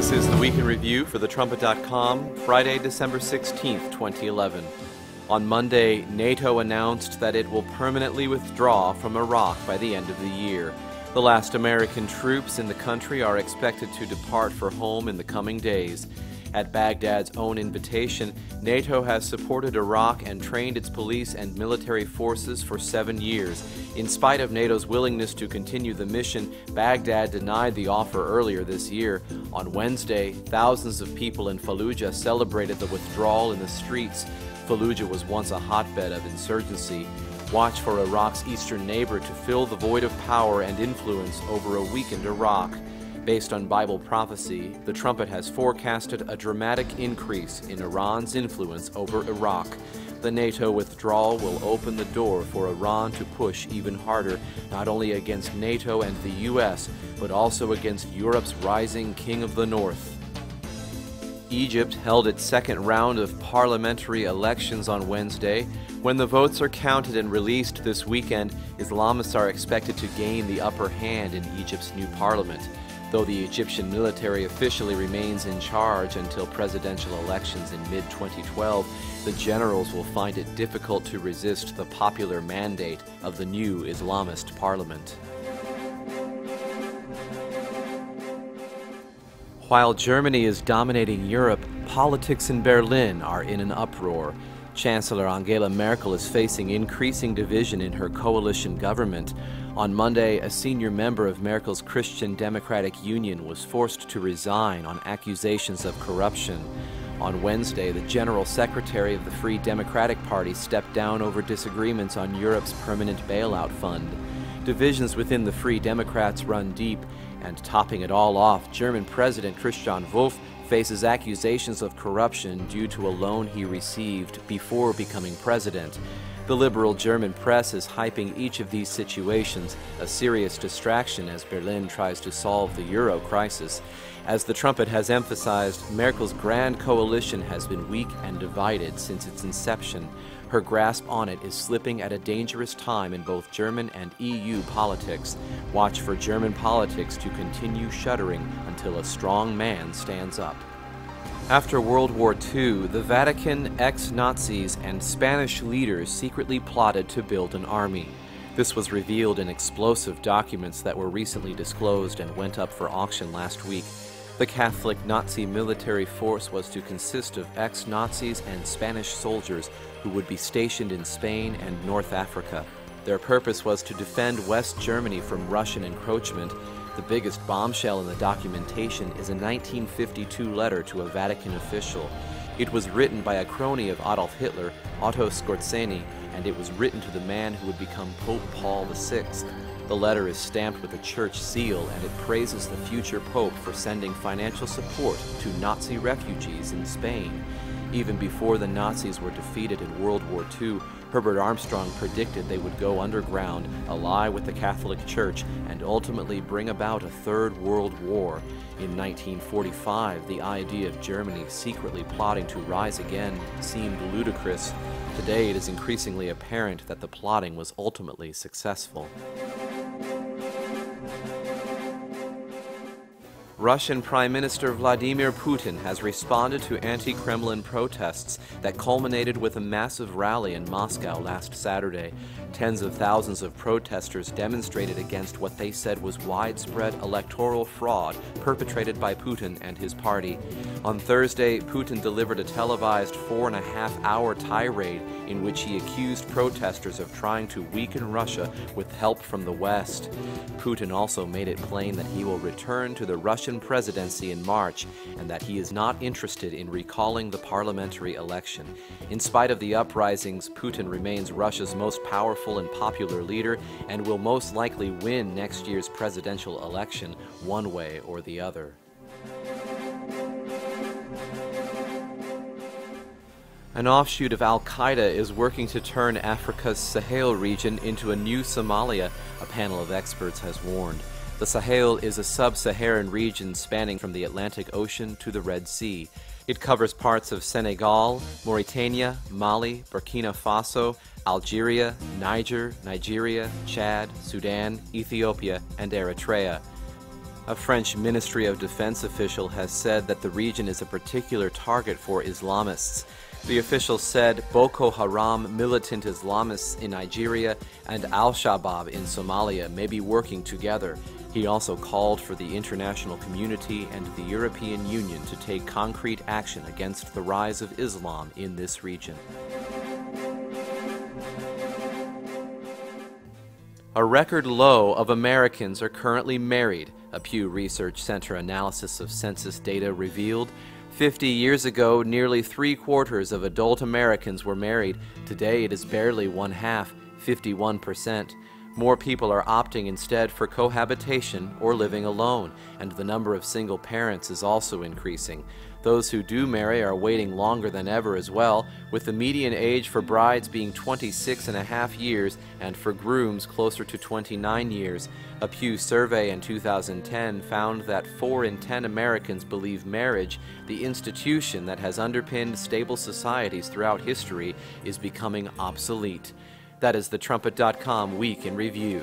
This is the Week in Review for TheTrumpet.com, Friday, December 16th, 2011. On Monday, NATO announced that it will permanently withdraw from Iraq by the end of the year. The last American troops in the country are expected to depart for home in the coming days. At Baghdad's own invitation, NATO has supported Iraq and trained its police and military forces for 7 years. In spite of NATO's willingness to continue the mission, Baghdad denied the offer earlier this year. On Wednesday, thousands of people in Fallujah celebrated the withdrawal in the streets. Fallujah was once a hotbed of insurgency. Watch for Iraq's eastern neighbor to fill the void of power and influence over a weakened Iraq. Based on Bible prophecy, the Trumpet has forecasted a dramatic increase in Iran's influence over Iraq. The NATO withdrawal will open the door for Iran to push even harder, not only against NATO and the U.S., but also against Europe's rising King of the North. Egypt held its second round of parliamentary elections on Wednesday. When the votes are counted and released this weekend, Islamists are expected to gain the upper hand in Egypt's new parliament. Though the Egyptian military officially remains in charge until presidential elections in mid-2012, the generals will find it difficult to resist the popular mandate of the new Islamist parliament. While Germany is dominating Europe, politics in Berlin are in an uproar. Chancellor Angela Merkel is facing increasing division in her coalition government. On Monday, a senior member of Merkel's Christian Democratic Union was forced to resign on accusations of corruption. On Wednesday, the General Secretary of the Free Democratic Party stepped down over disagreements on Europe's permanent bailout fund. Divisions within the Free Democrats run deep, and topping it all off, German President Christian Wolff faces accusations of corruption due to a loan he received before becoming president. The liberal German press is hyping each of these situations a serious distraction as Berlin tries to solve the euro crisis. As the Trumpet has emphasized, Merkel's grand coalition has been weak and divided since its inception. Her grasp on it is slipping at a dangerous time in both German and EU politics. Watch for German politics to continue shuddering until a strong man stands up. After World War II, the Vatican, ex-Nazis, and Spanish leaders secretly plotted to build an army. This was revealed in explosive documents that were recently disclosed and went up for auction last week. The Catholic Nazi military force was to consist of ex-Nazis and Spanish soldiers who would be stationed in Spain and North Africa. Their purpose was to defend West Germany from Russian encroachment. The biggest bombshell in the documentation is a 1952 letter to a Vatican official. It was written by a crony of Adolf Hitler, Otto Skorzeny, and it was written to the man who would become Pope Paul VI. The letter is stamped with a church seal, and it praises the future pope for sending financial support to Nazi refugees in Spain. Even before the Nazis were defeated in World War II, Herbert Armstrong predicted they would go underground, ally with the Catholic Church, and ultimately bring about a Third World War. In 1945, the idea of Germany secretly plotting to rise again seemed ludicrous. Today, it is increasingly apparent that the plotting was ultimately successful. Russian Prime Minister Vladimir Putin has responded to anti-Kremlin protests that culminated with a massive rally in Moscow last Saturday. Tens of thousands of protesters demonstrated against what they said was widespread electoral fraud perpetrated by Putin and his party. On Thursday, Putin delivered a televised 4.5-hour tirade in which he accused protesters of trying to weaken Russia with help from the West. Putin also made it plain that he will return to the Russian presidency in March and that he is not interested in recalling the parliamentary election. In spite of the uprisings, Putin remains Russia's most powerful and popular leader and will most likely win next year's presidential election one way or the other. An offshoot of Al-Qaeda is working to turn Africa's Sahel region into a new Somalia, a panel of experts has warned. The Sahel is a sub-Saharan region spanning from the Atlantic Ocean to the Red Sea. It covers parts of Senegal, Mauritania, Mali, Burkina Faso, Algeria, Nigeria, Chad, Sudan, Ethiopia, and Eritrea. A French Ministry of Defense official has said that the region is a particular target for Islamists. The official said Boko Haram militant Islamists in Nigeria and Al-Shabaab in Somalia may be working together. He also called for the international community and the European Union to take concrete action against the rise of Islam in this region. A record low of Americans are currently married, a Pew Research Center analysis of census data revealed. 50 years ago, nearly 3/4 of adult Americans were married. Today, it is barely one half, 51%. More people are opting instead for cohabitation or living alone, and the number of single parents is also increasing. Those who do marry are waiting longer than ever as well, with the median age for brides being 26.5 years and for grooms closer to 29 years. A Pew survey in 2010 found that 4 in 10 Americans believe marriage, the institution that has underpinned stable societies throughout history, is becoming obsolete. That is the Trumpet.com Week in Review.